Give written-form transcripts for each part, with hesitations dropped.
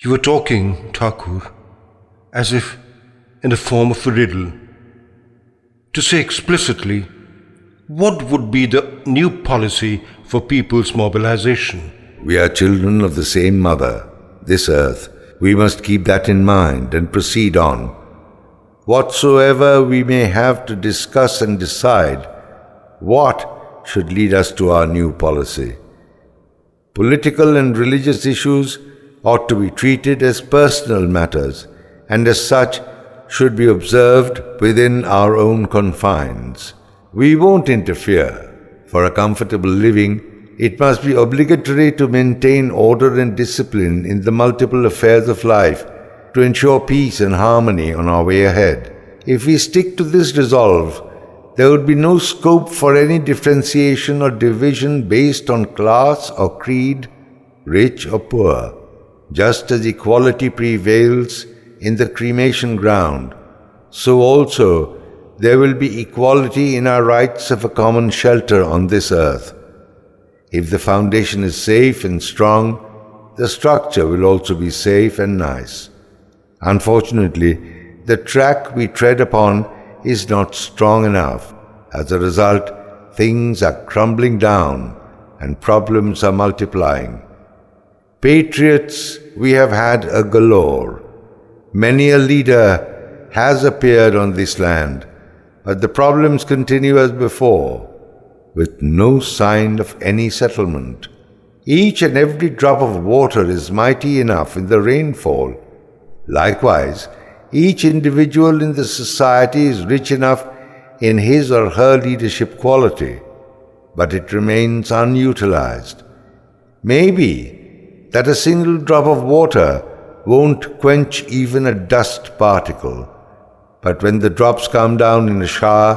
You were talking, Thakur, as if in the form of a riddle. To say explicitly, what would be the new policy for people's mobilization? We are children of the same mother, this earth. We must keep that in mind and proceed on. Whatsoever we may have to discuss and decide, what should lead us to our new policy? Political and religious issues ought to be treated as personal matters, and as such should be observed within our own confines. We won't interfere. For a comfortable living, it must be obligatory to maintain order and discipline in the multiple affairs of life to ensure peace and harmony on our way ahead. If we stick to this resolve, there would be no scope for any differentiation or division based on class or creed, rich or poor. Just as equality prevails in the cremation ground, so also there will be equality in our rights of a common shelter on this earth. If the foundation is safe and strong, the structure will also be safe and nice. Unfortunately, the track we tread upon is not strong enough. As a result, things are crumbling down and problems are multiplying. Patriots we have had a galore. Many a leader has appeared on this land, but the problems continue as before, with no sign of any settlement. Each and every drop of water is mighty enough in the rainfall. Likewise, each individual in the society is rich enough in his or her leadership quality, but it remains unutilized. Maybe that a single drop of water won't quench even a dust particle, but when the drops come down in a shower,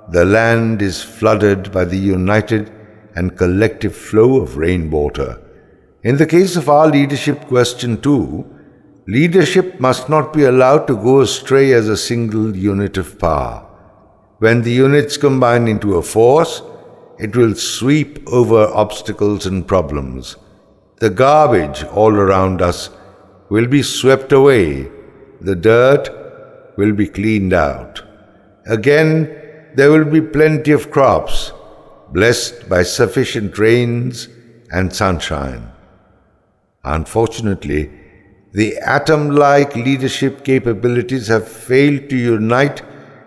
the land is flooded by the united and collective flow of rainwater. In the case of our leadership question too, leadership must not be allowed to go astray as a single unit of power. When the units combine into a force, it will sweep over obstacles and problems. The garbage all around us will be swept away. The dirt will be cleaned out. Again, there will be plenty of crops, blessed by sufficient rains and sunshine. Unfortunately, the atom-like leadership capabilities have failed to unite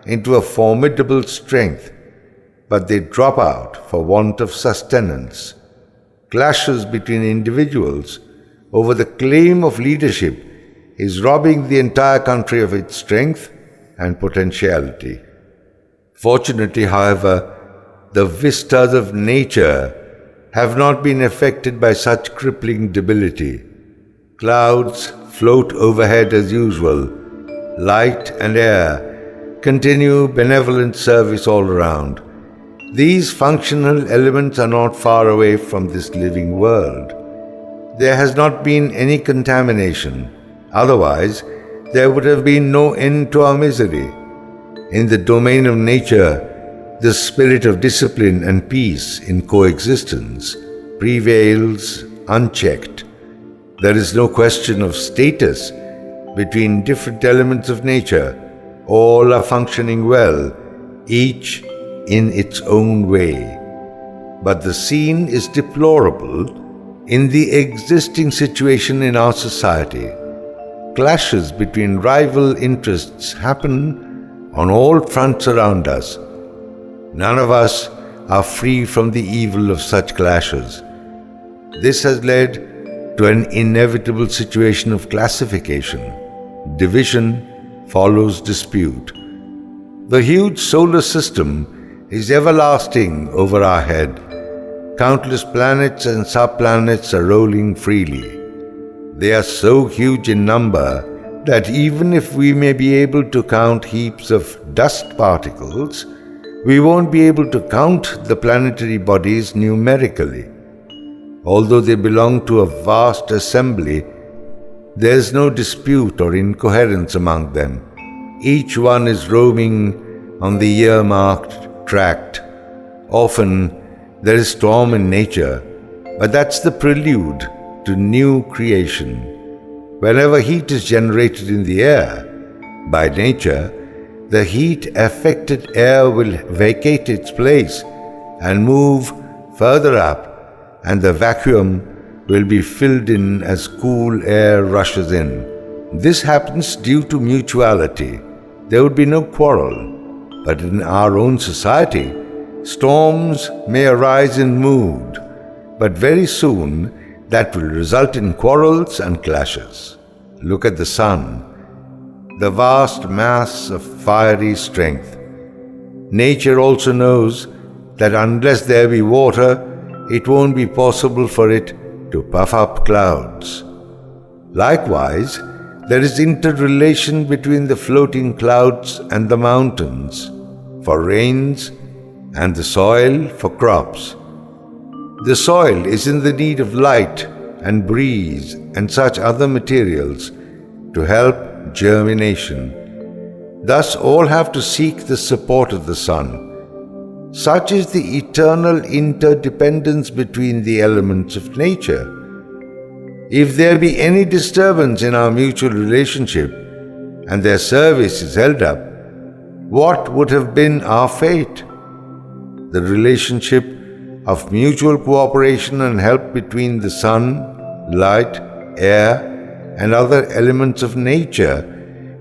into a formidable strength, but they drop out for want of sustenance. Clashes between individuals over the claim of leadership is robbing the entire country of its strength and potentiality. Fortunately, however, the vistas of nature have not been affected by such crippling debility. Clouds float overhead as usual. Light and air continue benevolent service all around. These functional elements are not far away from this living world. There has not been any contamination. Otherwise, there would have been no end to our misery. In the domain of nature, the spirit of discipline and peace in coexistence prevails unchecked. There is no question of status between different elements of nature. All are functioning well, each in its own way. But the scene is deplorable in the existing situation in our society. Clashes between rival interests happen on all fronts around us. None of us are free from the evil of such clashes. This has led to an inevitable situation of classification. Division follows dispute. The huge solar system is everlasting over our head. Countless planets and subplanets are rolling freely. They are so huge in number that even if we may be able to count heaps of dust particles, we won't be able to count the planetary bodies numerically. Although they belong to a vast assembly, there is no dispute or incoherence among them. Each one is roaming on the earmarked tract. Often there is storm in nature, but that's the prelude to new creation. Whenever heat is generated in the air, by nature, the heat-affected air will vacate its place and move further up, and the vacuum will be filled in as cool air rushes in. This happens due to mutuality. There would be no quarrel. But in our own society, storms may arise in mood, but very soon that will result in quarrels and clashes. Look at the sun, the vast mass of fiery strength. Nature also knows that unless there be water, it won't be possible for it to puff up clouds. Likewise, there is interrelation between the floating clouds and the mountains for rains and the soil for crops. The soil is in the need of light and breeze and such other materials to help germination. Thus all have to seek the support of the sun. Such is the eternal interdependence between the elements of nature. If there be any disturbance in our mutual relationship and their service is held up, what would have been our fate? The relationship of mutual cooperation and help between the sun, light, air, and other elements of nature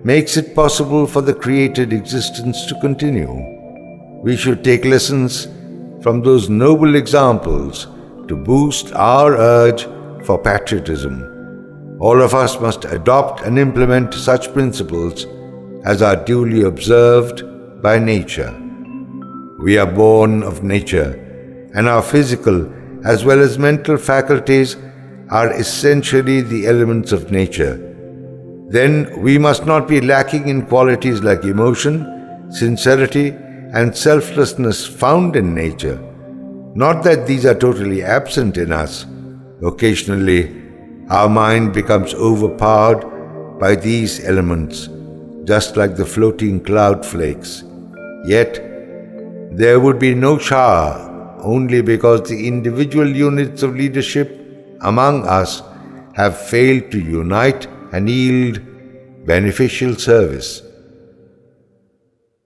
makes it possible for the created existence to continue. We should take lessons from those noble examples to boost our urge for patriotism. All of us must adopt and implement such principles as are duly observed by nature. We are born of nature, and our physical as well as mental faculties are essentially the elements of nature. Then we must not be lacking in qualities like emotion, sincerity, and selflessness found in nature. Not that these are totally absent in us. Occasionally, our mind becomes overpowered by these elements, just like the floating cloud flakes. Yet, there would be no shower only because the individual units of leadership among us have failed to unite and yield beneficial service.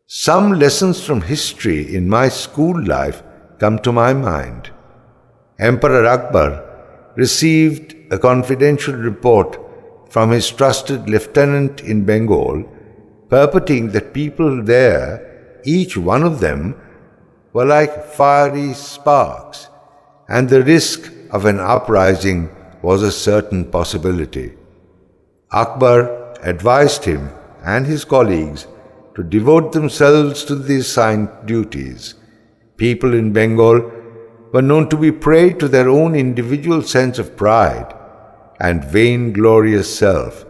Some lessons from history in my school life come to my mind. Emperor Akbar received a confidential report from his trusted lieutenant in Bengal, purporting that people there, each one of them, were like fiery sparks, and the risk of an uprising was a certain possibility. Akbar advised him and his colleagues to devote themselves to the assigned duties. People in Bengal were known to be prey to their own individual sense of pride and vainglorious self.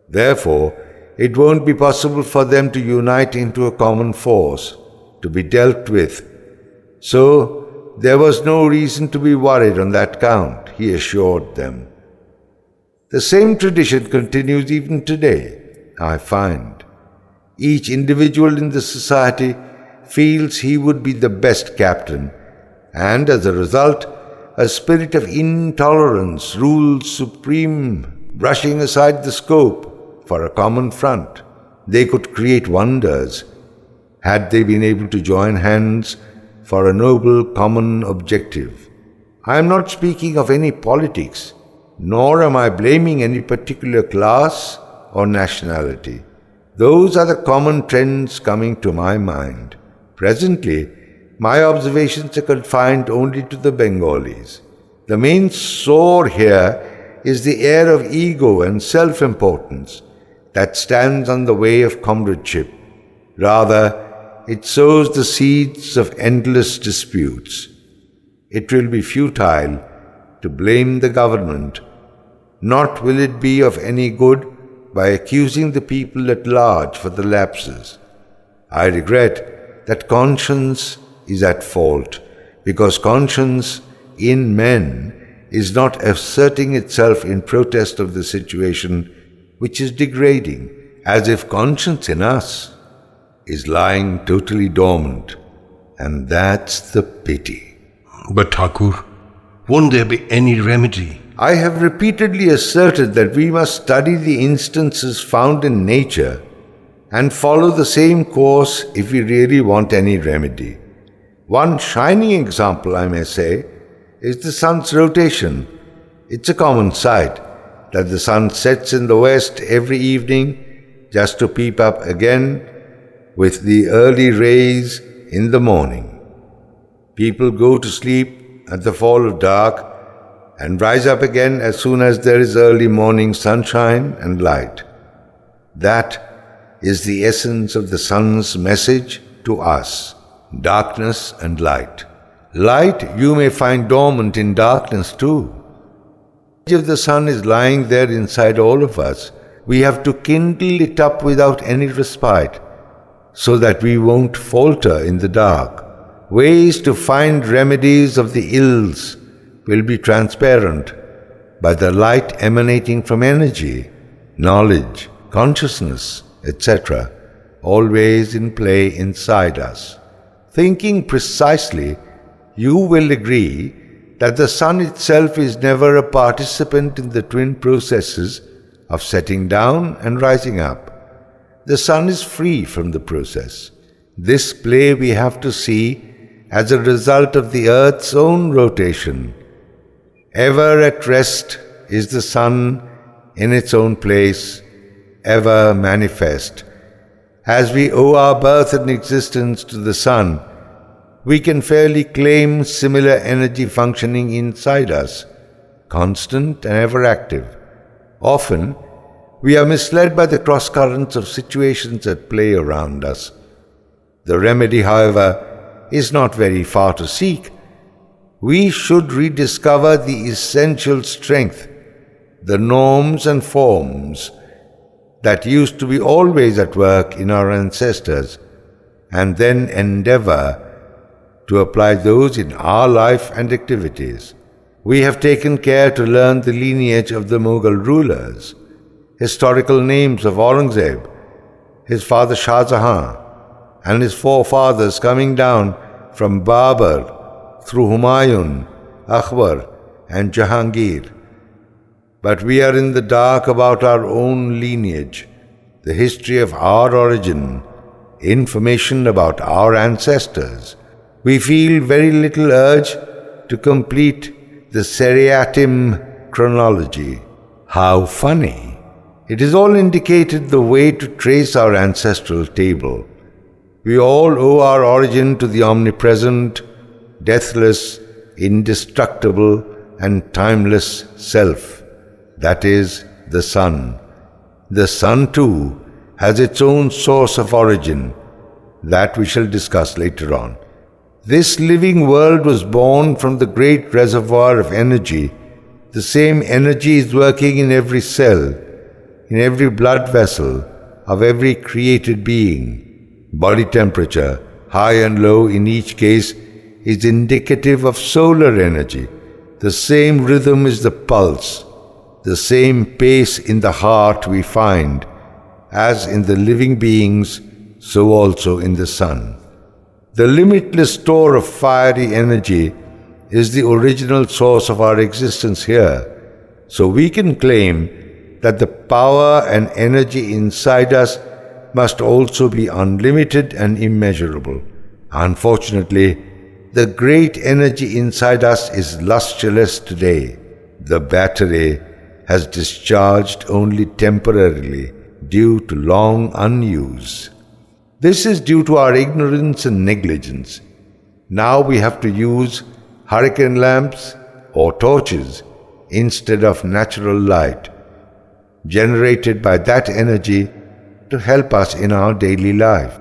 Therefore, it won't be possible for them to unite into a common force to be dealt with. So, there was no reason to be worried on that count, he assured them. The same tradition continues even today, I find. Each individual in the society feels he would be the best captain, and as a result, a spirit of intolerance rules supreme, brushing aside the scope for a common front. They could create wonders had they been able to join hands for a noble common objective. I am not speaking of any politics, nor am I blaming any particular class or nationality. Those are the common trends coming to my mind. Presently, my observations are confined only to the Bengalis. The main sore here is the air of ego and self-importance that stands on the way of comradeship. Rather, it sows the seeds of endless disputes. It will be futile to blame the government, nor will it be of any good by accusing the people at large for the lapses. I regret that conscience is at fault, because conscience in men is not asserting itself in protest of the situation which is degrading, as if conscience in us is lying totally dormant, and that's the pity. But Thakur, won't there be any remedy? I have repeatedly asserted that we must study the instances found in nature and follow the same course if we really want any remedy. One shining example, I may say, is the sun's rotation. It's a common sight that the sun sets in the west every evening just to peep up again with the early rays in the morning. People go to sleep at the fall of dark and rise up again as soon as there is early morning sunshine and light. That is the essence of the sun's message to us, darkness and light. Light you may find dormant in darkness too. If the sun is lying there inside all of us, we have to kindle it up without any respite, so that we won't falter in the dark. Ways to find remedies of the ills will be transparent by the light emanating from energy, knowledge, consciousness, etc., always in play inside us. Thinking precisely, you will agree that the sun itself is never a participant in the twin processes of setting down and rising up. The sun is free from the process. This play we have to see as a result of the earth's own rotation. Ever at rest is the sun in its own place, ever manifest. As we owe our birth and existence to the sun, we can fairly claim similar energy functioning inside us, constant and ever active. Often, we are misled by the cross-currents of situations at play around us. The remedy, however, is not very far to seek. We should rediscover the essential strength, the norms and forms that used to be always at work in our ancestors, and then endeavor to apply those in our life and activities. We have taken care to learn the lineage of the Mughal rulers, historical names of Aurangzeb, his father Shah Jahan, and his forefathers coming down from Babur through Humayun, Akbar, and Jahangir. But we are in the dark about our own lineage, the history of our origin, information about our ancestors. We feel very little urge to complete the seriatim chronology. How funny! It is all indicated the way to trace our ancestral table. We all owe our origin to the omnipresent, deathless, indestructible, and timeless self. That is the sun. The sun too has its own source of origin, that we shall discuss later on. This living world was born from the great reservoir of energy. The same energy is working in every cell, in every blood vessel of every created being. Body temperature, high and low in each case, is indicative of solar energy. The same rhythm is the pulse, the same pace in the heart we find, as in the living beings, so also in the sun. The limitless store of fiery energy is the original source of our existence here, so we can claim that the power and energy inside us must also be unlimited and immeasurable. Unfortunately, the great energy inside us is lusterless today. The battery has discharged only temporarily due to long unuse. This is due to our ignorance and negligence. Now we have to use hurricane lamps or torches instead of natural light, generated by that energy to help us in our daily life.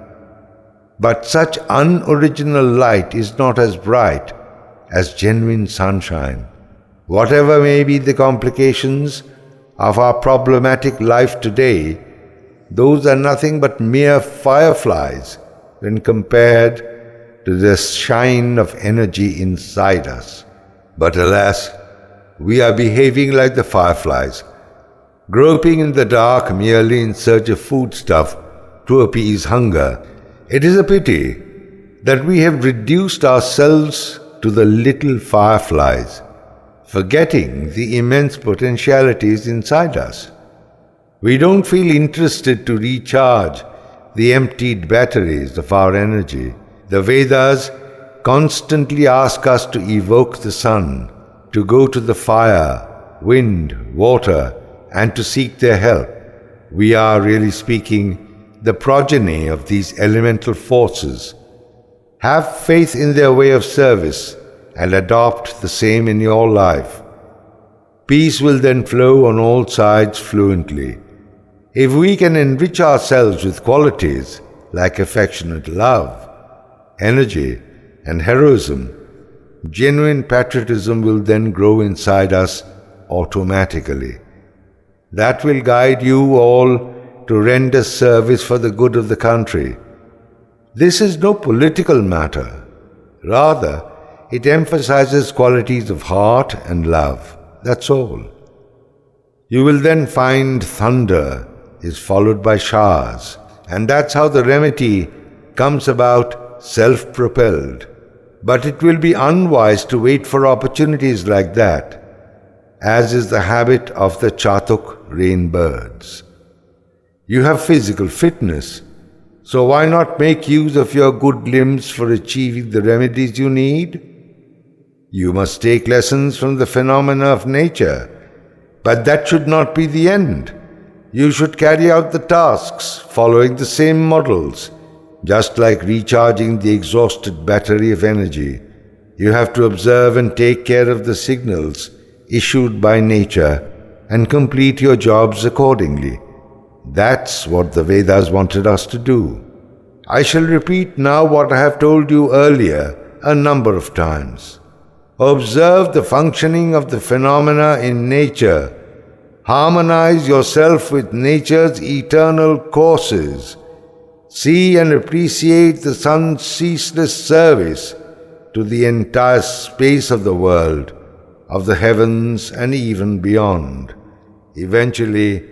But such unoriginal light is not as bright as genuine sunshine. Whatever may be the complications of our problematic life today, those are nothing but mere fireflies when compared to the shine of energy inside us. But alas, we are behaving like the fireflies, groping in the dark merely in search of foodstuff to appease hunger. It is a pity that we have reduced ourselves to the little fireflies. forgetting the immense potentialities inside us. We don't feel interested to recharge the emptied batteries of our energy. The Vedas constantly ask us to evoke the sun, to go to the fire, wind, water, and to seek their help. We are, really speaking, the progeny of these elemental forces. Have faith in their way of service and adopt the same in your life. Peace will then flow on all sides fluently. If we can enrich ourselves with qualities like affectionate love, energy, and heroism, genuine patriotism will then grow inside us automatically. That will guide you all to render service for the good of the country. This is no political matter. Rather, it emphasizes qualities of heart and love. That's all. You will then find thunder is followed by showers, and that's how the remedy comes about self-propelled. But it will be unwise to wait for opportunities like that, as is the habit of the chatuk rain birds. You have physical fitness, so why not make use of your good limbs for achieving the remedies you need? You must take lessons from the phenomena of nature, but that should not be the end. You should carry out the tasks following the same models. Just like recharging the exhausted battery of energy, you have to observe and take care of the signals issued by nature and complete your jobs accordingly. That's what the Vedas wanted us to do. I shall repeat now what I have told you earlier a number of times. Observe the functioning of the phenomena in nature. Harmonize yourself with nature's eternal courses. See and appreciate the sun's ceaseless service to the entire space of the world, of the heavens and even beyond. Eventually,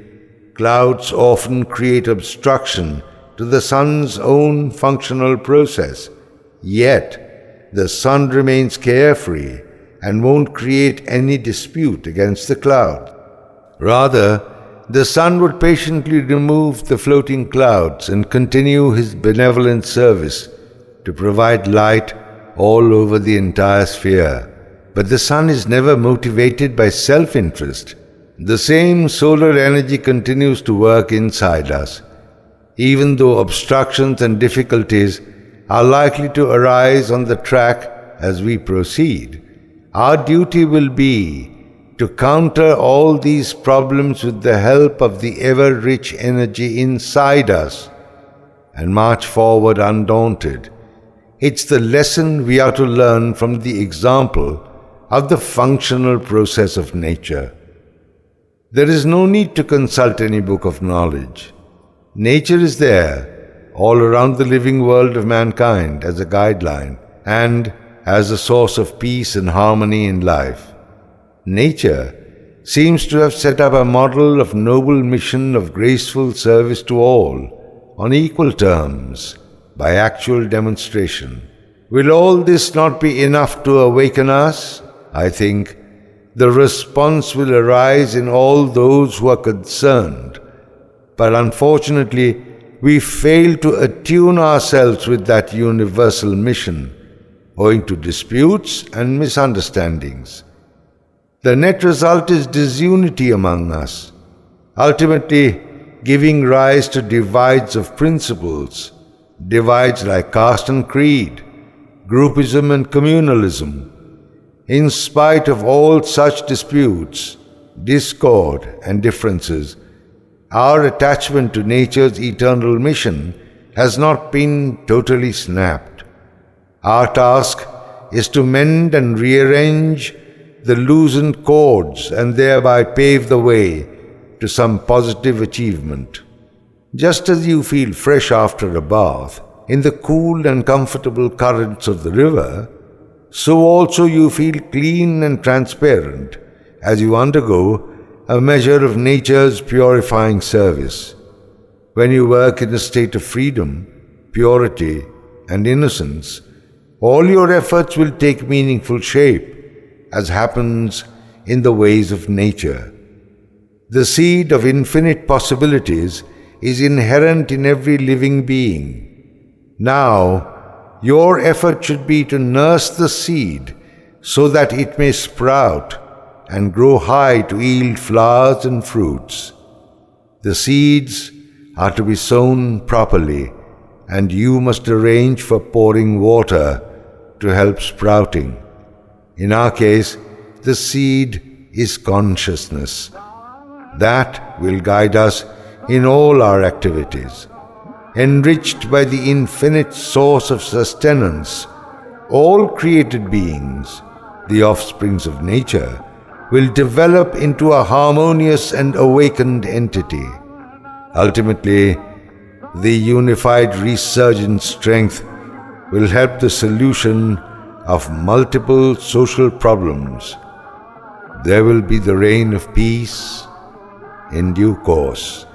clouds often create obstruction to the sun's own functional process. Yet, the sun remains carefree and won't create any dispute against the cloud. Rather, the sun would patiently remove the floating clouds and continue his benevolent service to provide light all over the entire sphere. But the sun is never motivated by self-interest. The same solar energy continues to work inside us, even though obstructions and difficulties are likely to arise on the track as we proceed. Our duty will be to counter all these problems with the help of the ever-rich energy inside us and march forward undaunted. It's the lesson we are to learn from the example of the functional process of nature. There is no need to consult any book of knowledge. Nature is there, all around the living world of mankind as a guideline and as a source of peace and harmony in life. Nature seems to have set up a model of noble mission of graceful service to all, on equal terms, by actual demonstration. Will all this not be enough to awaken us? I think the response will arise in all those who are concerned. But unfortunately, we fail to attune ourselves with that universal mission, owing to disputes and misunderstandings. The net result is disunity among us, ultimately giving rise to divides of principles, divides like caste and creed, groupism and communalism. In spite of all such disputes, discord and differences, our attachment to nature's eternal mission has not been totally snapped. Our task is to mend and rearrange the loosened cords and thereby pave the way to some positive achievement. Just as you feel fresh after a bath in the cool and comfortable currents of the river, so also you feel clean and transparent as you undergo a measure of nature's purifying service. When you work in a state of freedom, purity, and innocence, all your efforts will take meaningful shape, as happens in the ways of nature. The seed of infinite possibilities is inherent in every living being. Now, your effort should be to nurse the seed so that it may sprout and grow high to yield flowers and fruits. The seeds are to be sown properly, and you must arrange for pouring water to help sprouting. In our case, the seed is consciousness. That will guide us in all our activities. Enriched by the infinite source of sustenance, all created beings, the offsprings of nature, will develop into a harmonious and awakened entity. Ultimately, the unified resurgent strength will help the solution of multiple social problems. There will be the reign of peace in due course.